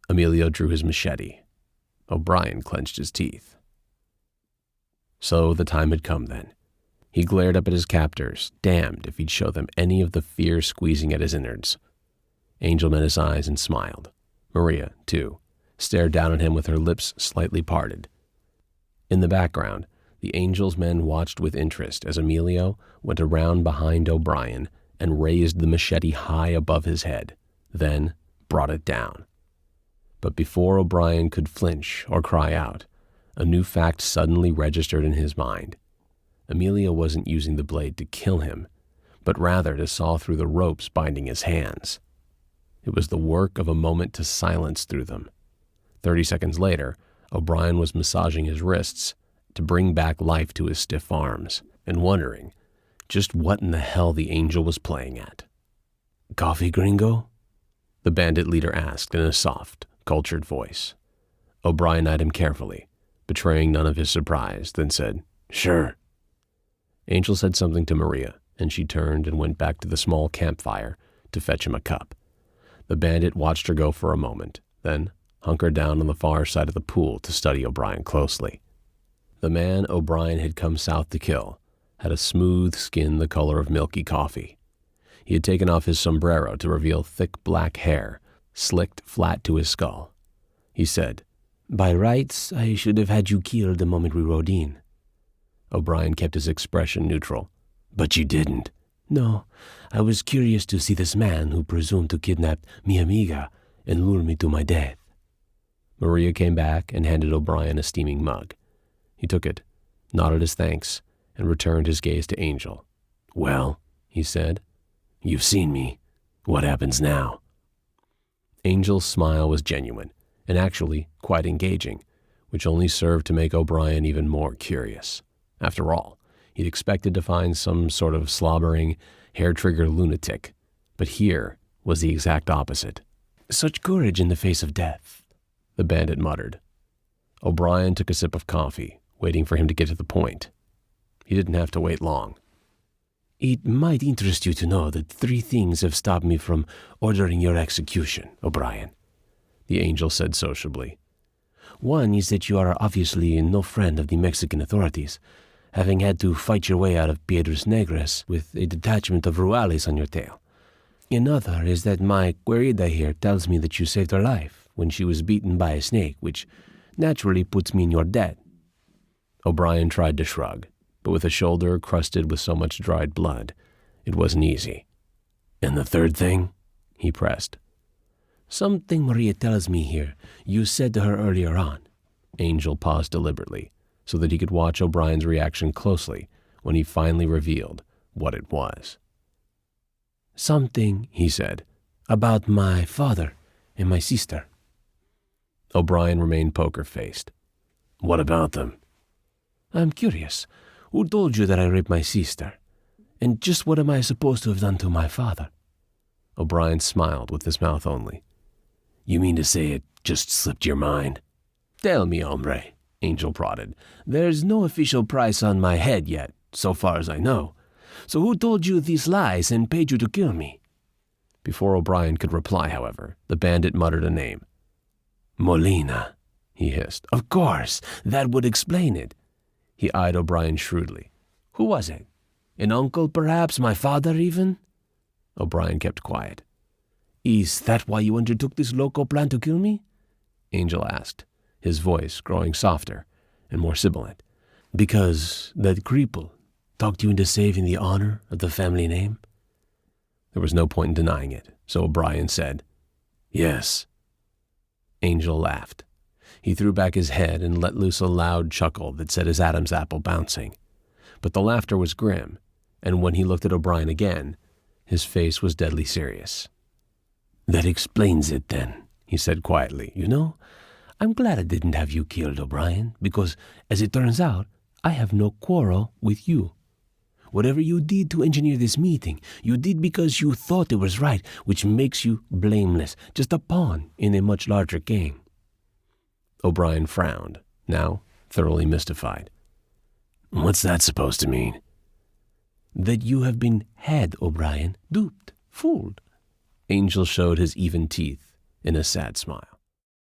Emilio drew his machete. O'Brien clenched his teeth. So the time had come then. He glared up at his captors, damned if he'd show them any of the fear squeezing at his innards. Angel met his eyes and smiled. Maria, too, stared down at him with her lips slightly parted. In the background, the Angel's men watched with interest as Emilio went around behind O'Brien and raised the machete high above his head, then brought it down. But before O'Brien could flinch or cry out, a new fact suddenly registered in his mind. Emilio wasn't using the blade to kill him, but rather to saw through the ropes binding his hands. It was the work of a moment to silence through them. 30 seconds later, O'Brien was massaging his wrists to bring back life to his stiff arms and wondering just what in the hell the Angel was playing at. "Coffee, gringo?" the bandit leader asked in a soft, cultured voice. O'Brien eyed him carefully, betraying none of his surprise, then said, "Sure." Angel said something to Maria, and she turned and went back to the small campfire to fetch him a cup. The bandit watched her go for a moment, then hunkered down on the far side of the pool to study O'Brien closely. The man O'Brien had come south to kill had a smooth skin the color of milky coffee. He had taken off his sombrero to reveal thick black hair, slicked flat to his skull. He said, "By rights, I should have had you killed the moment we rode in." O'Brien kept his expression neutral. "But you didn't." "No, I was curious to see this man who presumed to kidnap mi amiga and lure me to my death." Maria came back and handed O'Brien a steaming mug. He took it, nodded his thanks, and returned his gaze to Angel. "Well," he said, "you've seen me. What happens now?" Angel's smile was genuine, and actually quite engaging, which only served to make O'Brien even more curious. After all, he'd expected to find some sort of slobbering, hair-trigger lunatic, but here was the exact opposite. "Such courage in the face of death," the bandit muttered. O'Brien took a sip of coffee, waiting for him to get to the point. He didn't have to wait long. "It might interest you to know that 3 things have stopped me from ordering your execution, O'Brien," the Angel said sociably. "One is that you are obviously no friend of the Mexican authorities, having had to fight your way out of Piedras Negras with a detachment of Ruales on your tail. Another is that my querida here tells me that you saved her life when she was beaten by a snake, which naturally puts me in your debt." O'Brien tried to shrug, but with a shoulder crusted with so much dried blood, it wasn't easy. "And the third thing?" he pressed. "Something Maria tells me here you said to her earlier on." Angel paused deliberately so that he could watch O'Brien's reaction closely when he finally revealed what it was. "Something," he said, "about my father and my sister." O'Brien remained poker-faced. "What about them?" "I'm curious. Who told you that I raped my sister? And just what am I supposed to have done to my father?" O'Brien smiled with his mouth only. "You mean to say it just slipped your mind?" "Tell me, hombre," Angel prodded. "There's no official price on my head yet, so far as I know. So who told you these lies and paid you to kill me?" Before O'Brien could reply, however, the bandit muttered a name. "Molina," he hissed. "Of course, that would explain it." He eyed O'Brien shrewdly. "Who was it? An uncle, perhaps? My father, even?" O'Brien kept quiet. "Is that why you undertook this loco plan to kill me?" Angel asked, his voice growing softer and more sibilant. "Because that cripple talked you into saving the honor of the family name?" There was no point in denying it, so O'Brien said, "Yes." Angel laughed. He threw back his head and let loose a loud chuckle that set his Adam's apple bouncing. But the laughter was grim, and when he looked at O'Brien again, his face was deadly serious. "That explains it, then," he said quietly. "You know, I'm glad I didn't have you killed, O'Brien, because, as it turns out, I have no quarrel with you. Whatever you did to engineer this meeting, you did because you thought it was right, which makes you blameless, just a pawn in a much larger game." O'Brien frowned, now thoroughly mystified. "What's that supposed to mean?" "That you have been had, O'Brien, duped, fooled." Angel showed his even teeth in a sad smile.